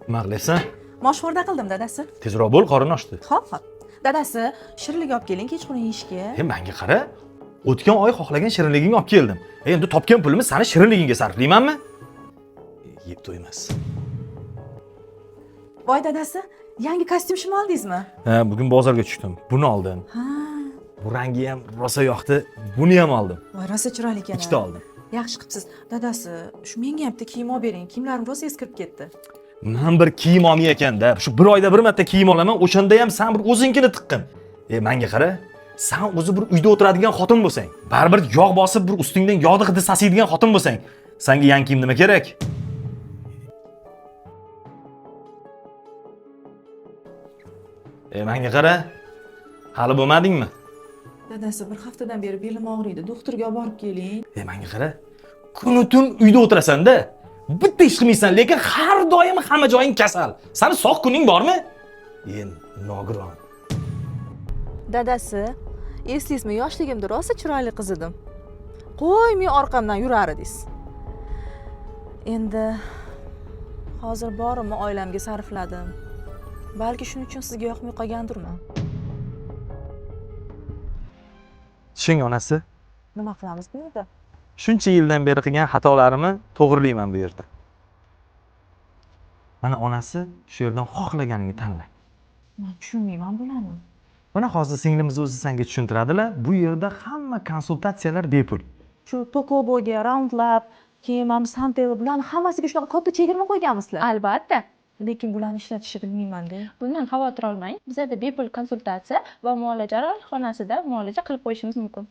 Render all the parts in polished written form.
Nima qilyapsan? Moshxo'rda qildim dadasi. Tezroq bo'l, qorin ochdi. Hop. Dadasi, shirinlik olib keling kechqurun yeyishga. Menga qara. O'tgan oy xohlagan shirinligingni olib keldim. Endi topgan pulimni seni shirinligingga sarflaymanmi? Yeb to'ymas. Voy dadasi, yangi kostyum oldingizmi? Ha, bugun bozorga tushdim. Buni oldim. Ha. Bu rangi ham rosa yoqdi. Buni ham oldim. Voy, rosa chiroyli ekan. Ikkita oldim. Yaxshi qilibsiz. Dadasi, shu menga ham bitta kiyim olib bering. Kiyimlarim rosa eskirib ketdi. Men bir kiyim olmay ekanda, shu bir oyda bir marta kiyim olaman, o'shanda ham sen bir o'zingkini tiqqin. Menga qara, sen o'zi bir uyda o'tiradigan xotin bo'lsang, baribir yog' bosib bir ustingdan yog'ni hidi sasiydigan xotin bo'lsang, senga yangi kiyim nima kerak? Menga qara, hali bo'lmadingmi? Dadasi, bir haftadan beri belim og'riydi. Doktorga olib borib keling. Menga qara, kun-tun uyda o'tirasan-da. Bitta ish qilmaysan, lekin har doim hamma joying kasal. Sani sog' kuning bormi? Nogiron. Dadasi, eslaysizmi, yoshligimda rosa chiroyli qiz edim. Qo'ymay orqamdan yurar edingiz. Endi hozir borimni oilamga sarfladim. Balki shuning uchun sizga yoqmay qolgandirman. Tushing onasi. Nima qilamiz bu yerda? Shuncha yildan beri qilgan xatolarimni to'g'rilayman bu yerda. Mana onasi shu yerdan xohlaganingni tanla. Men tushunmayman bularni. Mana hozir singlimiz o'zi senga tushuntiradilar. Bu yerda hamma konsultatsiyalar bepul. Shu tokoboga, roundlab, keyin mana santel bularni hammasiga shunaqa katta chegirma qo'yganmisizlar. Albatta. Lekin bularni ishlatishni bilmayman-da. Bundan xavotir olmang. Bizda bepul konsultatsiya va muolajalar xonasida muolaja qilib qo'yishimiz mumkin.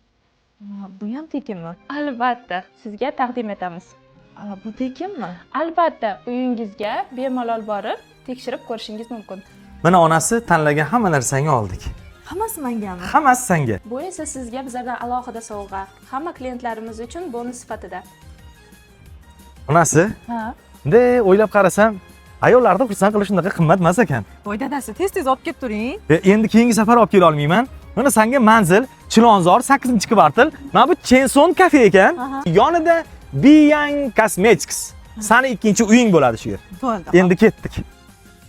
Bu ham tekinmi? Albatta, sizga taqdim etamiz. Bu tekinmi? Albatta, uyingizga bemalol borib, tekshirib ko'rishingiz mumkin. Mana onasi tanlagan hamma narsangni oldik. Hammasi mengami? Hammasi senga. Bu esa sizga bizlardan alohida sovg'a, hamma klientlarimiz uchun bonus sifatida. Onasi, Ha? de o'ylab qarasam, ayollarni xursand qilish unaqa qimmat emas ekan. Voy dadasi, tez-tez olib kelib turing. Endi keyingi safar olib kela olmayman. Mana senga manzil Chilonzor 8-kvartal. Mana bu Chenson kafe ekan. Yonida Biyang Cosmetics. Sani ikkinchi uying bo'ladi shu yer. Bo'ldi. Endi ketdik.